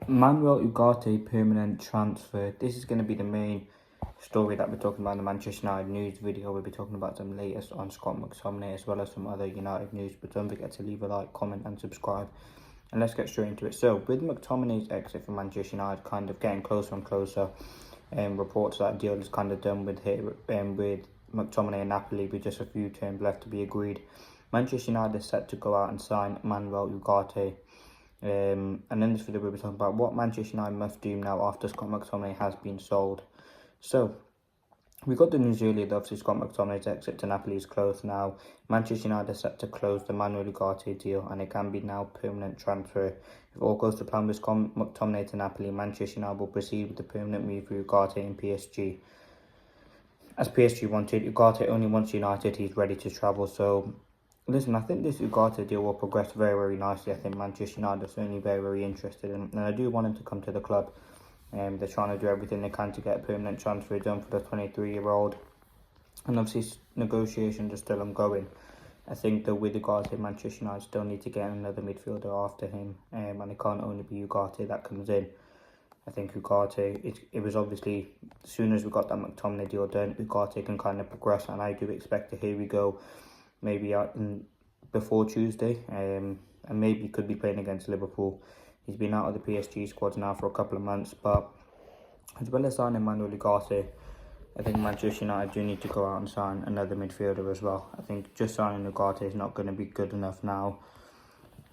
Manuel Ugarte permanent transfer. This is going to be the main story that we're talking about in the Manchester United news video. We'll be talking about some latest on Scott McTominay as well as some other United news. But don't forget to leave a like, comment and subscribe. And let's get straight into it. So with McTominay's exit from Manchester United kind of getting closer and closer, reports that deal is kind of done with with McTominay and Napoli with just a few terms left to be agreed. Manchester United is set to go out and sign Manuel Ugarte. And in this video we'll be talking about what Manchester United must do now after Scott McTominay has been sold. So we got the news earlier that obviously Scott McTominay's exit to Napoli is closed now. Manchester United is set to close the Manuel Ugarte deal and it can be now permanent transfer. If all goes to plan with Scott McTominay to Napoli, Manchester United will proceed with the permanent move for Ugarte in PSG. As PSG wanted, Ugarte only wants United, he's ready to travel. So listen, I think this Ugarte deal will progress very, very nicely. I think Manchester United are certainly very, very interested in, and I do want him to come to the club. They're trying to do everything they can to get a permanent transfer done for the 23-year-old. And obviously, negotiations are still ongoing. I think that with Ugarte, Manchester United still need to get another midfielder after him. And it can't only be Ugarte that comes in. I think Ugarte, it was obviously, as soon as we got that McTominay deal done, Ugarte can kind of progress. And I do expect to, here we go, maybe before Tuesday, and maybe could be playing against Liverpool. He's been out of the PSG squads now for a couple of months, but as well as signing Manuel Ugarte, I think Manchester United do need to go out and sign another midfielder as well. I think just signing Ugarte is not going to be good enough now.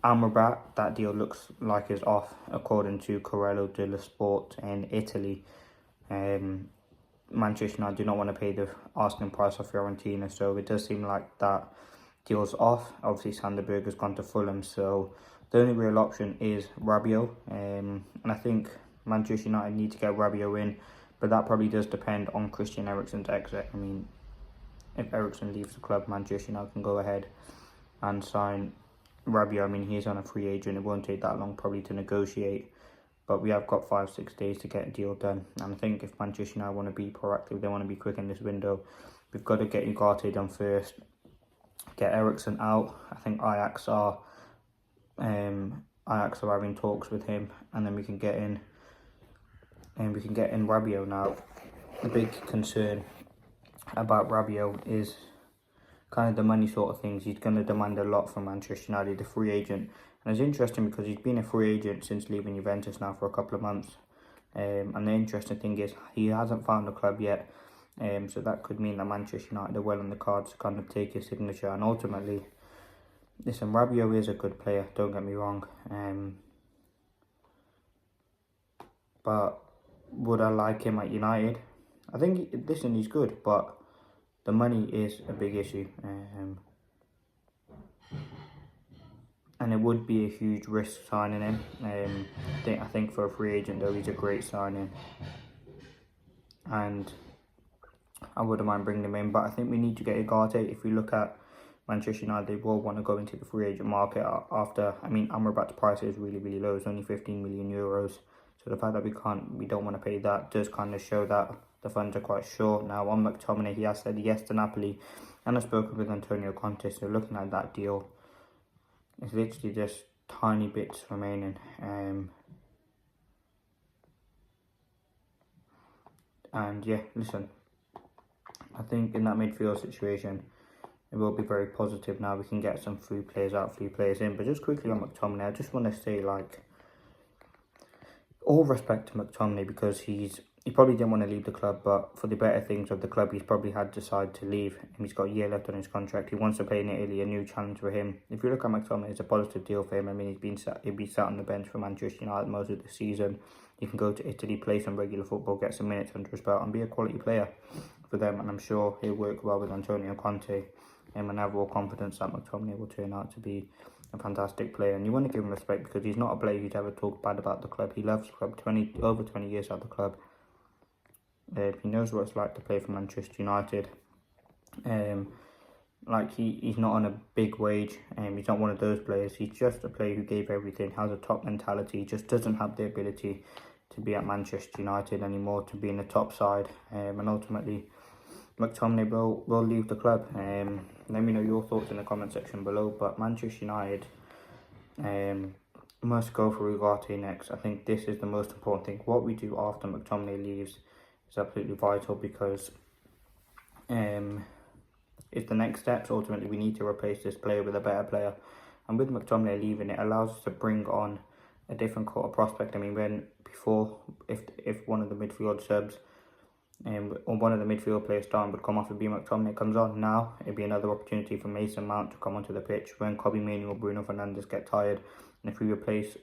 Amrabat, that deal looks like is off, according to Corriere dello Sport in Italy. Manchester United do not want to pay the asking price of Fiorentina, so it does seem like that deal's off. Obviously, Sanderberg has gone to Fulham, so the only real option is Rabiot. And I think Manchester United need to get Rabiot in, but that probably does depend on Christian Eriksen's exit. I mean, if Eriksen leaves the club, Manchester United can go ahead and sign Rabiot. I mean, he's on a free agent. It won't take that long probably to negotiate. But we have got 5-6 days to get a deal done. And I think if Manchester United want to be proactive, they want to be quick in this window, we've got to get Ugarte done first. Get Eriksen out. I think Ajax are having talks with him, and then we can get in. And we can get in Rabiot now. The big concern about Rabiot is kind of the money sort of things. He's going to demand a lot from Manchester United, the free agent. And it's interesting because he's been a free agent since leaving Juventus now for a couple of months. And the interesting thing is he hasn't found a club yet. So that could mean that Manchester United are well on the cards to kind of take his signature. And ultimately, listen, Rabiot is a good player, don't get me wrong. But would I like him at United? I think, listen, he's good, but the money is a big issue. And it would be a huge risk signing him. I think for a free agent though, he's a great signing. And I wouldn't mind bringing him in, but I think we need to get Ugarte. If we look at Manchester United, they will want to go into the free agent market after. I mean, Amrabat's price is really, really low. It's only 15 million euros. So the fact that we don't want to pay that does kind of show that the funds are quite short. Now on McTominay, he has said yes to Napoli, and I've spoken with Antonio Conte. So looking at that deal, it's literally just tiny bits remaining. And yeah, listen, I think in that midfield situation, it will be very positive now. We can get some free players out, free players in. But just quickly on McTominay, I just want to say, like, all respect to McTominay, because he probably didn't want to leave the club, but for the better things of the club, he's probably had to decide to leave. And he's got a year left on his contract. He wants to play in Italy, a new challenge for him. If you look at McTominay, it's a positive deal for him. I mean, he'll be sat on the bench for Manchester United most of the season. He can go to Italy, play some regular football, get some minutes under his belt, and be a quality player for them. And I'm sure he'll work well with Antonio Conte. And I have all confidence that McTominay will turn out to be a fantastic player. And you want to give him respect because he's not a player who's ever talked bad about the club. He loves the club, over 20 years at the club. He knows what it's like to play for Manchester United. Like he's not on a big wage. He's not one of those players. He's just a player who gave everything, has a top mentality. He just doesn't have the ability to be at Manchester United anymore, to be in the top side. And ultimately, McTominay will leave the club. Let me know your thoughts in the comment section below. But Manchester United must go for Ugarte next. I think this is the most important thing. What we do after McTominay leaves is absolutely vital, because it's the next steps. Ultimately, we need to replace this player with a better player. And with McTominay leaving, it allows us to bring on a different sort of prospect. I mean, when before, if one of the midfield subs or one of the midfield players starting would come off and be McTominay comes on, now it'd be another opportunity for Mason Mount to come onto the pitch when Kobbie Mainoo or Bruno Fernandes get tired. And if we replace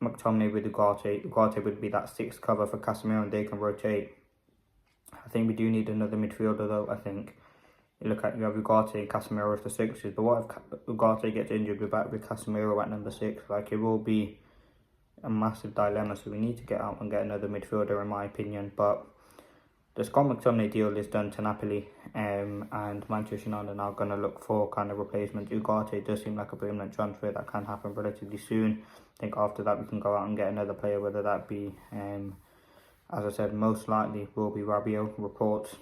McTominay with Ugarte would be that sixth cover for Casemiro, and they can rotate. I think we do need another midfielder though. I think you have Ugarte and Casemiro as the sixes, but what if Ugarte gets injured? We're back with Casemiro at number 6. Like, it will be a massive dilemma, so we need to get out and get another midfielder, in my opinion. But the Scott McTominay deal is done to Napoli, and Manchester United are now going to look for kind of replacements. Ugarte does seem like a permanent transfer that can happen relatively soon. I think after that we can go out and get another player, whether that be, as I said, most likely will be Rabiot reports.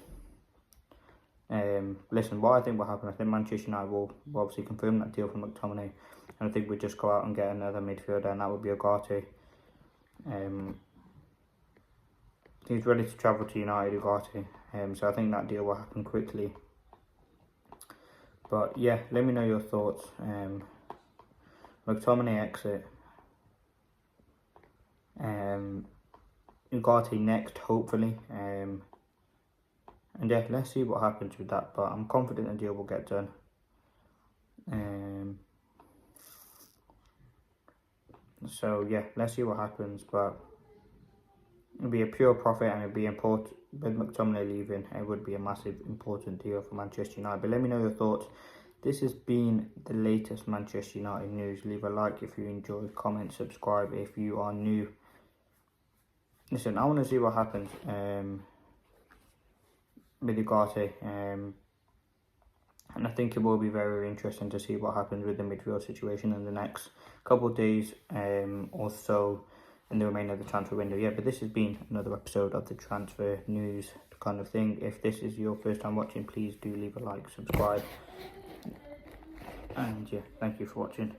Listen, what I think will happen, I think Manchester United will obviously confirm that deal for McTominay, and I think we'll just go out and get another midfielder, and that would be Ugarte. He's ready to travel to United, Ugarte, so I think that deal will happen quickly. But yeah, let me know your thoughts. McTominay exit. Ugarte next, hopefully. And yeah, let's see what happens with that. But I'm confident the deal will get done. So yeah, let's see what happens. But it'll be a pure profit, and it'll be important. With McTominay leaving, it would be a massive, important deal for Manchester United. But let me know your thoughts. This has been the latest Manchester United news. Leave a like if you enjoyed, comment, subscribe if you are new. Listen, I want to see what happens with Ugarte, and I think it will be very interesting to see what happens with the midfield situation in the next couple of days or so in the remainder of the transfer window. Yeah, but this has been another episode of the transfer news kind of thing. If this is your first time watching, please do leave a like, subscribe, and yeah, thank you for watching.